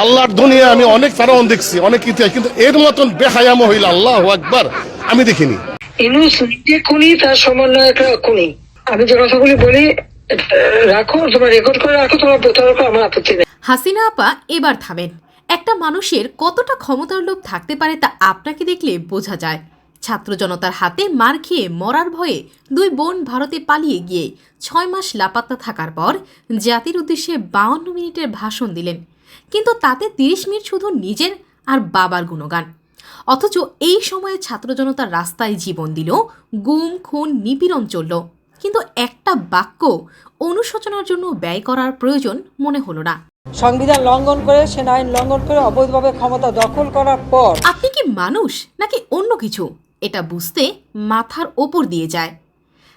আল্লাহর দুনিয়া আমি অনেক ফেরাউন দেখছি, অনেক ইতিহাস, কিন্তু এর মতন বেহায়া মহিলা আল্লাহু আকবার আমি দেখিনি। ইউনূস নিজে খুনি, তার সমন্বয়করা খুনি। আমি যে কথাগুলি বলি রাখো, তোমরা রেকর্ড করে রাখো, তোমরা প্রতারক, আমার আপত্তি নেই। হাসিনা আপা এবার থামেন। একটা মানুষের কতটা ক্ষমতার লোভ থাকতে পারে তা আপনাকে দেখলে বোঝা যায়। ছাত্র জনতার হাতে মার খেয়ে মরার ভয়ে দুই বোন ভারতে পালিয়ে গিয়ে 6 মাস লাপাত্তা থাকার পর জাতির উদ্দেশ্যে 52 মিনিটের ভাষণ দিলেন, কিন্তু তাতে 30 মিনিট শুধু নিজের আর বাবার গুণগান। অথচ এই সময়ে ছাত্র জনতার রাস্তায় জীবন দিল, গুম খুন নিপীড়ন চলল, কিন্তু একটা বাক্য অনুশোচনার জন্য ব্যয় করার প্রয়োজন মনে হলো না। সংবিধান লঙ্ঘন করে, সেনা আইন লঙ্ঘন করে অবৈধভাবে ক্ষমতা দখল করার পর আপনি কি মানুষ নাকি অন্য কিছু, এটা বুঝতে মাথার ওপর দিয়ে যায়।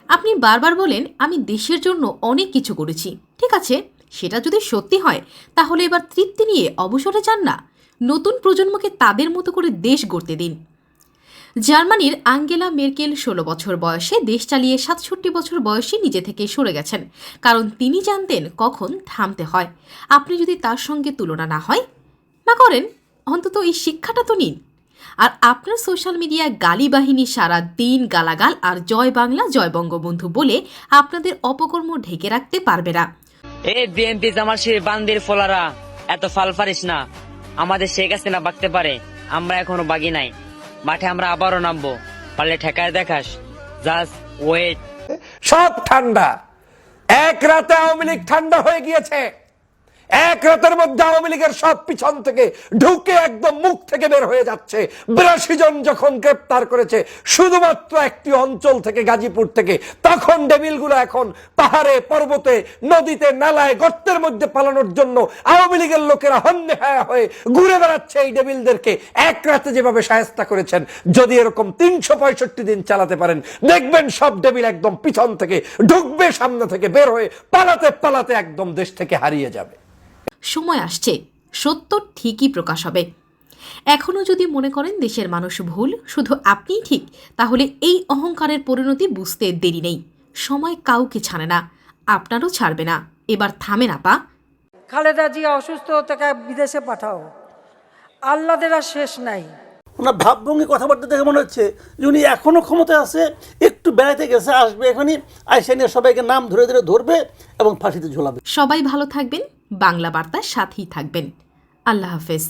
আপনি বারবার বলেন আমি দেশের জন্য অনেক কিছু করেছি। ঠিক আছে, সেটা যদি সত্যি হয় তাহলে এবার তৃপ্তি নিয়ে অবসরে যান না, নতুন প্রজন্মকে তাদের মতো করে দেশ গড়তে দিন। জার্মানির আঙ্গেলা মেরকেল 16 বছর বয়সে দেশ চালিয়ে 67 বছর বয়সে নিজে থেকে সরে গেছেন, কারণ তিনি জানতেন কখন থামতে হয়। আপনি যদি তার সঙ্গে তুলনা না করেন, অন্তত এই শিক্ষাটা তো নিন। আর আপনার সোশ্যাল মিডিয়ায় গালি বাহিনী সারা দিন গালাগাল আর জয় বাংলা জয় বঙ্গবন্ধু বলে আপনাদের অপকর্ম ঢেকে রাখতে পারবে না। এই বিএনপি জামালশির বান্দির ফোলারা এত ফাল পারিস না, আমাদের শেখ হাসিনা বাগতে পারে, আমরা এখনো বাগি নাই। মাঠে আমরা আবারও নামবো, পারলে ঠেকায় দেখাস, জাস্ট ওয়েট। সব ঠান্ডা, এক রাতে আওয়ামী লীগ ঠান্ডা হয়ে গিয়েছে। এক রাতের মধ্যে আওয়ামী লীগের সব পিছন থেকে ঢুকে একদম মুখ থেকে বের হয়ে যাচ্ছে। 82 জন যখন গ্রেপ্তার করেছে শুধুমাত্র একটি অঞ্চল থেকে, গাজীপুর থেকে, তখন ডেভিলগুলো এখন পাহাড়ে পর্বতে নদীতে নালায় গর্তের মধ্যে পালানোর জন্য আওয়ামী লীগের লোকেরা হন্যে হয়ে ঘুরে বেড়াচ্ছে। এই ডেভিলদেরকে এক রাতে যেভাবে শায়েস্তা করেছেন, যদি এরকম 365 দিন চালাতে পারেন, দেখবেন সব ডেভিল একদম পিছন থেকে ঢুকবে, সামনে থেকে বের হয়ে পালাতে পালাতে একদম দেশ থেকে হারিয়ে যাবে। সময় আসছে, সত্য ঠিকই প্রকাশ হবে। এখনও যদি মনে করেন দেশের মানুষ ভুল, শুধু আপনিই ঠিক, তাহলে এই অহংকারের পরিণতি বুঝতে দেরি নেই। সময় কাউকে ছাড়ে না, আপনারও ছাড়বে না। এবার থামেন আপা। খালেদা জিয়া অসুস্থ, তাকে বিদেশে পাঠাও, আল্লাদের আর শেষ নাই। ওনার ভাবভঙ্গি কথাবার্তা দেখে মনে হচ্ছে যে উনি এখনো ক্ষমতায় আছে, একটু বেড়াতে গেছে, আসবে এখনই, আইসা নিয়ে সবাইকে নাম ধরে ধরে ধরবে এবং ফাঁসিতে ঝোলাবে। সবাই ভালো থাকবেন, বাংলা বার্তার সাথেই থাকবেন। আল্লাহ হাফেজ।